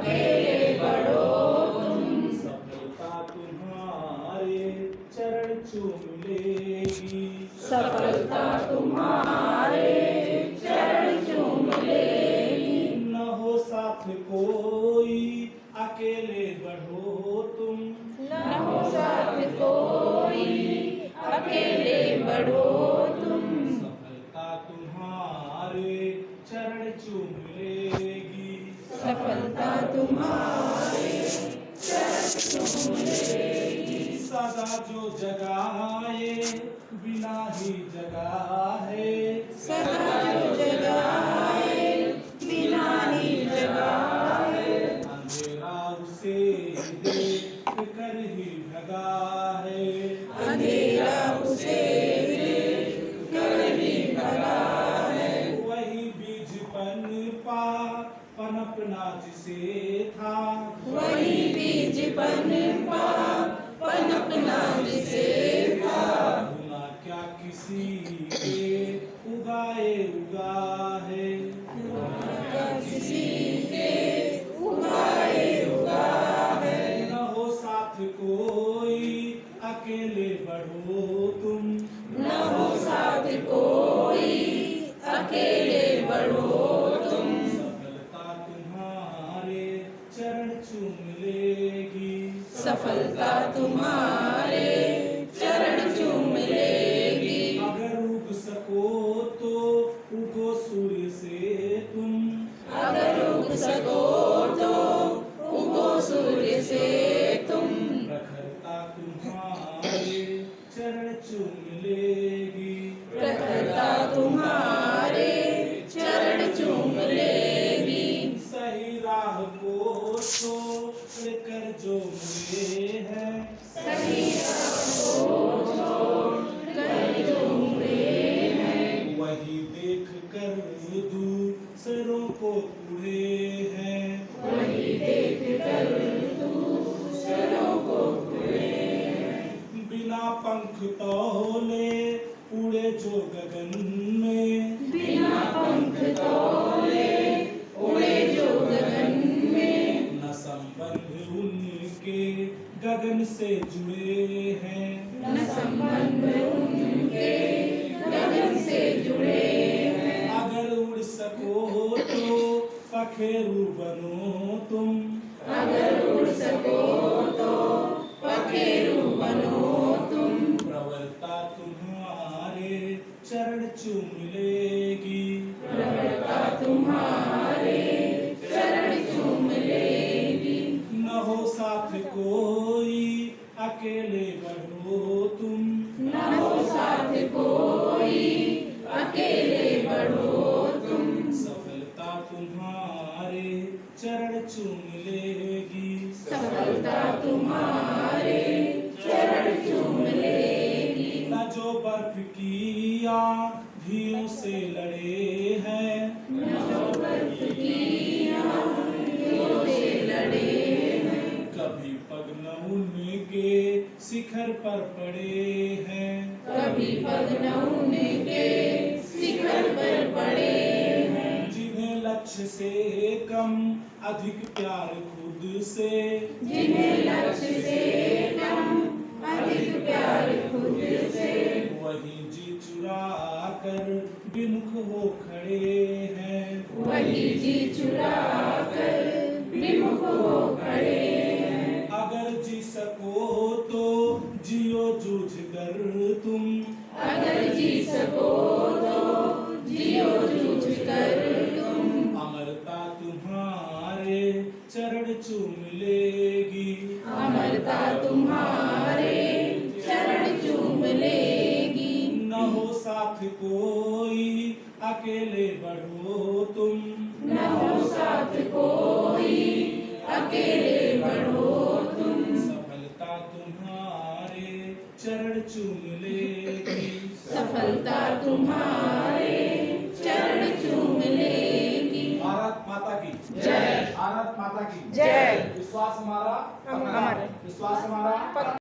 अकेले बढ़ो तुम। सफलता तुम्हारे चरण चूम लेगी। सफलता तुम्हारे चरण चूम लेगी। न हो साथ कोई अकेले बढ़ो तुम। न हो साथ कोई अकेले बढ़ो तुम। सफलता तुम्हारे चरण चूम लेगी। सफलता तुम्हारे चरण चूम लेगी। सदा जो जगाए बिना ही जगाए। सदा जो जगाए बिना ही जगाए। अंधेरा उसे देख कर ही भगा है। अंधेरा उसे देख कर ही भगा है। वही बीज पनपना जिसे था। वही बीज पनपना जिसे था। भूला क्या किसी के उगा है। किसी के उगाए उगा है। न हो साथ कोई अकेले बढ़ो तुम। न हो साथ कोई अकेले बढ़ो तुम। सफलता तुम्हारे चरण चूम लेगी। सफलता तुम्हारे चरण चूम लेगी। अगर उग सको तो उगो सूर्य से तुम। अगर उग सको तो उगो सूर्य से तुम। प्रखरता तुम्हारे चरण चूम लेगी। प्रखरता तुम्हारे चरण चूम लेगी। सही राह को छोड़ कर जो मुड़े हैं। सही राह को छोड़ कर जो मुड़े हैं। वही देख कर दूसरों को उड़े हैं। वही देख कर दूसरों को उड़े हैं। बिना पंख तौले उड़े जो गगन में। बिना पंख तौले उड़े जो गगन में। न संबंध उनके गगन से जुड़े हैं। न संबंध उनके गगन से जुड़े हैं। अगर उड़ सको तो पखेरु बनो तुम। अगर उड़ सको तो पखेरु बनो तुम। प्रवरता तुम्हारे चरण चूम लेगी। प्रवरता तुम्हारे चरण चूम लेगी। न हो साथ कोई अकेले बढ़ो तुम। न हो साथ कोई अकेले बढ़ो तुम। सफलता तुम्हारे चरण चूम लेगी। सफलता तुम्हारे चरण चूम लेगी। न जो बर्फ की आंधियों से लड़े हैं। न जो बर्फ की आंधियों से लड़े हैं। कभी पग न उनके शिखर पर पड़े हैं। कभी पग न उनके शिखर पर पड़े हैं। जिन्हें लक्ष्य से कम अधिक प्यार खुद से। जिन्हें लक्ष्य से कम अधिक प्यार खुद से। वही जी चुरा कर विमुख हो खड़े हैं। वही जी चुरा कर विमुख हो खड़े हैं। अगर जी सको तो जियो जूझ कर तुम। अगर जी सको तो जियो जूझ कर तुम। अमरता तुम्हारे चरण चूम लेगी। अमरता तुम्हारे चरण चूम लेगी। न हो साथ कोई अकेले बढ़ो तुम। न हो साथ कोई अकेले बढ़ो तुम। सफलता तुम्हारे चरण चूम लेगी। सफलता तुम्हारे चरण चूम लेगी। भारत माता की जय। भारत माता की जय। विश्वास हमारा अमर। विश्वास हमारा